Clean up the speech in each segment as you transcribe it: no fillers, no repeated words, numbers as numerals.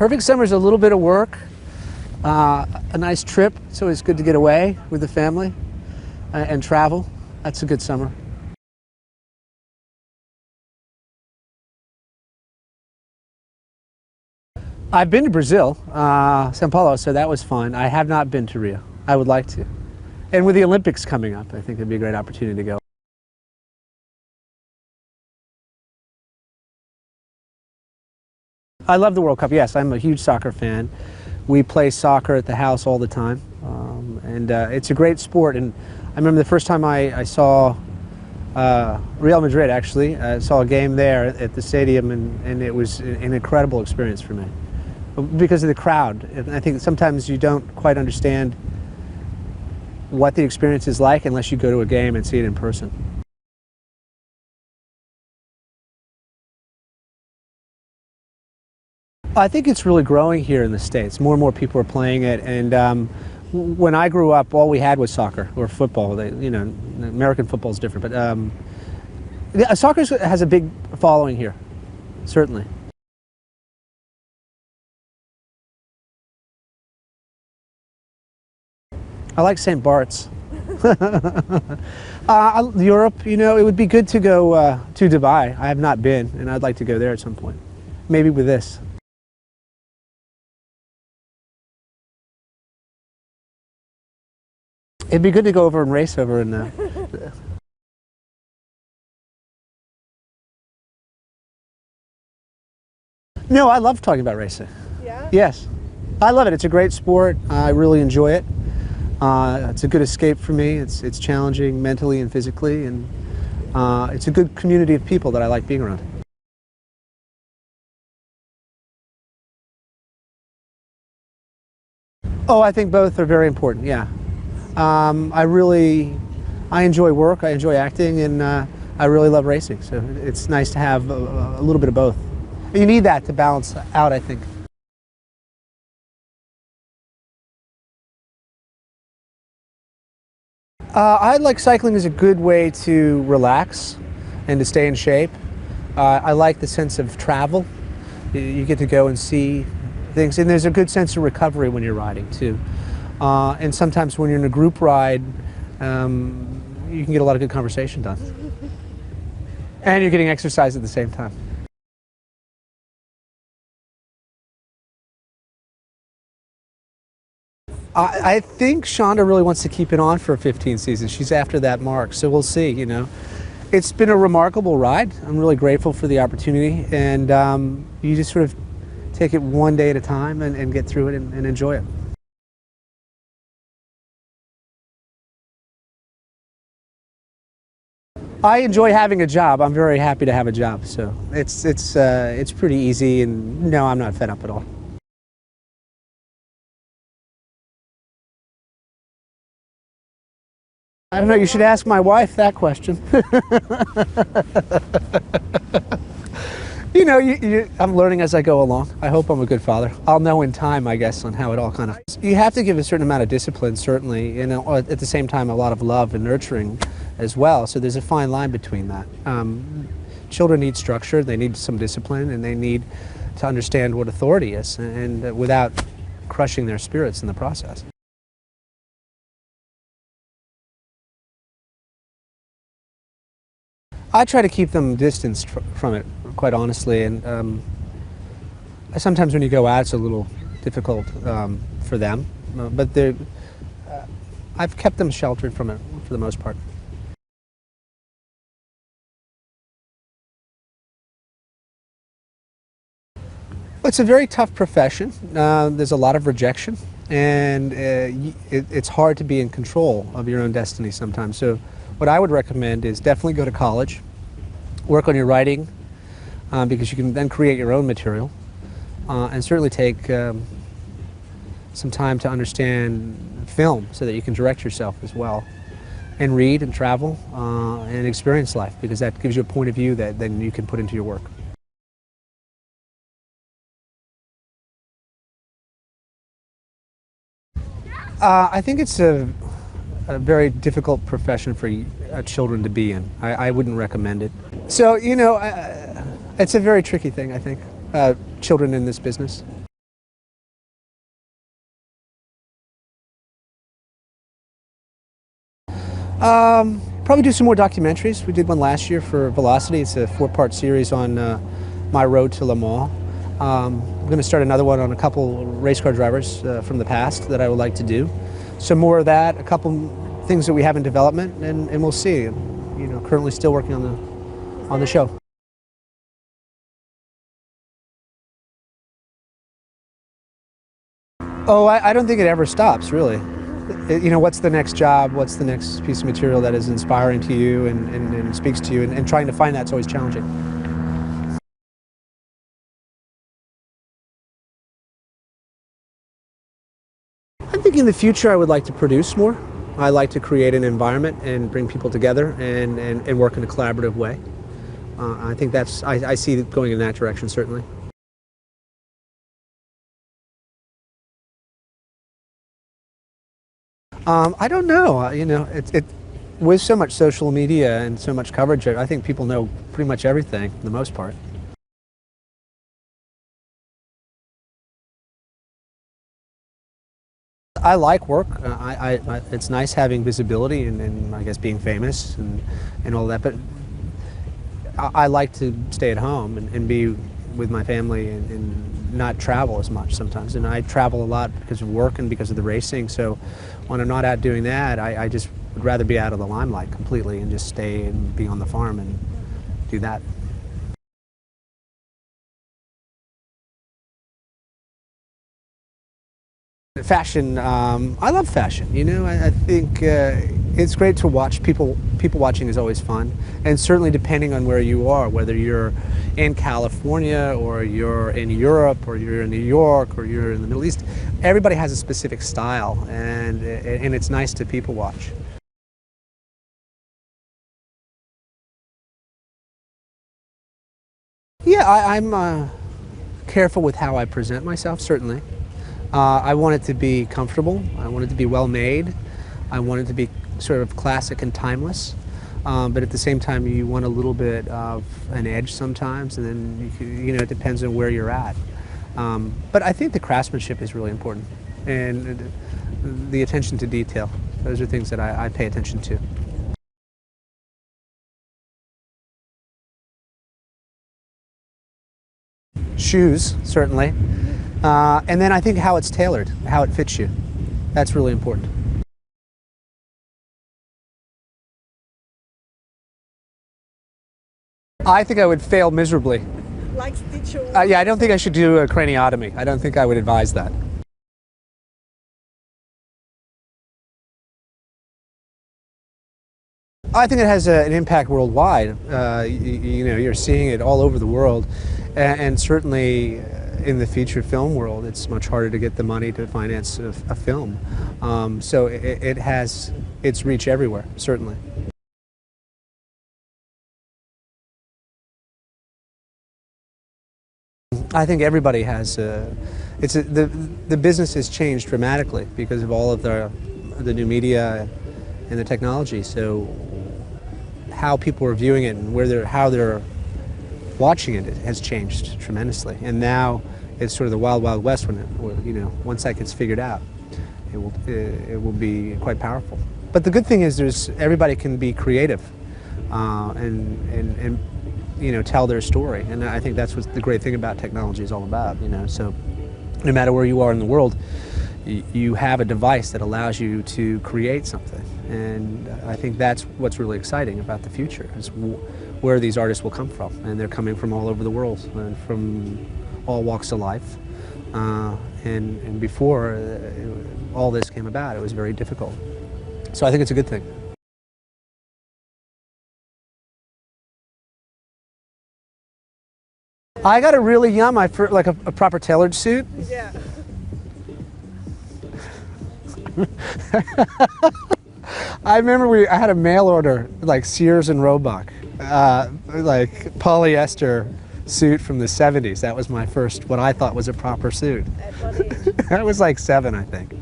Perfect summer is a little bit of work, a nice trip. It's always good to get away with the family and travel. That's a good summer. I've been to Brazil, São Paulo, so that was fun. I have not been to Rio. I would like to. And with the Olympics coming up, I think it'd be a great opportunity to go. I love the World Cup, yes. I'm a huge soccer fan. We play soccer at the house all the time, and it's a great sport. And I remember the first time I saw Real Madrid, actually. I saw a game there at the stadium, and it was an incredible experience for me because of the crowd. And I think sometimes you don't quite understand what the experience is like unless you go to a game and see it in person. I think it's really growing here in the States. More and more people are playing it, and when I grew up, all we had was soccer or football. American football is different, but soccer has a big following here, certainly. I like St. Bart's. Europe, it would be good to go to Dubai. I have not been, and I'd like to go there at some point. Maybe with this. It'd be good to go over and race over in No, I love talking about racing. Yeah? Yes. I love it. It's a great sport. I really enjoy it. It's a good escape for me. It's challenging mentally and physically, and it's a good community of people that I like being around. Oh, I think both are very important, yeah. I enjoy work, I enjoy acting, and I really love racing, so it's nice to have a little bit of both. You need that to balance out, I think. I like cycling as a good way to relax and to stay in shape. I like the sense of travel. You get to go and see things, and there's a good sense of recovery when you're riding too. And sometimes when you're in a group ride, you can get a lot of good conversation done. And you're getting exercise at the same time. I think Shonda really wants to keep it on for 15 seasons. She's after that mark, so we'll see, It's been a remarkable ride. I'm really grateful for the opportunity, and you just sort of take it one day at a time and get through it and enjoy it. I enjoy having a job. I'm very happy to have a job, so it's pretty easy, and no, I'm not fed up at all. I don't know, you should ask my wife that question. I'm learning as I go along. I hope I'm a good father. I'll know in time, I guess, on how it all kind of... You have to give a certain amount of discipline, certainly, and at the same time, a lot of love and nurturing as well. So there's a fine line between that. Children need structure, they need some discipline, and they need to understand what authority is, and without crushing their spirits in the process. I try to keep them distanced from it, quite honestly, and sometimes when you go out, it's a little difficult for them, but I've kept them sheltered from it for the most part. It's a very tough profession. There's a lot of rejection, and it's hard to be in control of your own destiny sometimes. So what I would recommend is definitely go to college, work on your writing, because you can then create your own material, and certainly take some time to understand film so that you can direct yourself as well, and read and travel and experience life, because that gives you a point of view that then you can put into your work. I think it's a very difficult profession for children to be in. I wouldn't recommend it. So, it's a very tricky thing, I think, children in this business. Probably do some more documentaries. We did one last year for Velocity. It's a 4-part series on my road to Le Mans. I'm going to start another one on a couple race car drivers from the past that I would like to do. Some more of that, a couple things that we have in development, and we'll see. You know, currently still working on the show. Oh, I don't think it ever stops, really. You know, what's the next job? What's the next piece of material that is inspiring to you and speaks to you? And trying to find that's always challenging. I'm thinking in the future I would like to produce more. I like to create an environment and bring people together and work in a collaborative way. I think I see it going in that direction, certainly. I don't know. You know, with so much social media and so much coverage, I think people know pretty much everything, for the most part. I like work. It's nice having visibility and I guess being famous and all that, but I like to stay at home and be with my family and not travel as much sometimes. And I travel a lot because of work and because of the racing, so when I'm not out doing that, I just would rather be out of the limelight completely and just stay and be on the farm and do that. Fashion, I love fashion. You know, I think it's great to watch. People watching is always fun, and certainly depending on where you are, whether you're in California or you're in Europe or you're in New York or you're in the Middle East, everybody has a specific style, and it's nice to people watch. Yeah, I'm careful with how I present myself, certainly. I want it to be comfortable. I want it to be well made. I want it to be sort of classic and timeless. But at the same time, you want a little bit of an edge sometimes, and then you know, it depends on where you're at. But I think the craftsmanship is really important, and the attention to detail. Those are things that I pay attention to. Shoes, certainly. And then I think how it's tailored, how it fits you. That's really important. I think I would fail miserably. Like stitch Yeah, I don't think I should do a craniotomy. I don't think I would advise that. I think it has an impact worldwide. You know, you're seeing it all over the world, and certainly in the feature film world, it's much harder to get the money to finance a film. So it has its reach everywhere, certainly. I think everybody has. The business has changed dramatically because of all of the new media and the technology. So how people are viewing it and how they're watching it has changed tremendously. And now it's sort of the wild, wild west you know, once that gets figured out, it will be quite powerful. But the good thing is everybody can be creative and you know, tell their story. And I think that's what the great thing about technology is all about, you know. So no matter where you are in the world, you have a device that allows you to create something. And I think that's what's really exciting about the future, is where these artists will come from. And they're coming from all over the world, and from all walks of life. And before all this came about, it was very difficult. So I think it's a good thing. I got a really young, like a proper tailored suit. Yeah. I remember I had a mail order, like Sears and Roebuck, like polyester suit from the 70s. That was my first, what I thought was a proper suit. At what age? That was like 7, I think.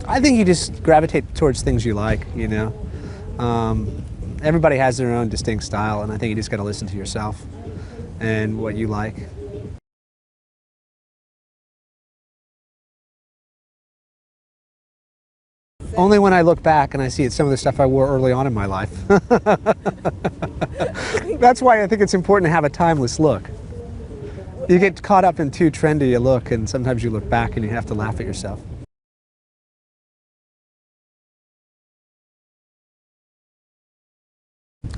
I think you just gravitate towards things you like, you know. Everybody has their own distinct style, and I think you just got to listen to yourself and what you like. Only when I look back and I see it's some of the stuff I wore early on in my life. That's why I think it's important to have a timeless look. You get caught up in too trendy a look, and sometimes you look back and you have to laugh at yourself.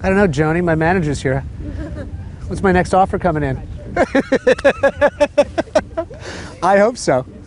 I don't know, Joni, my manager's here. What's my next offer coming in? I hope so.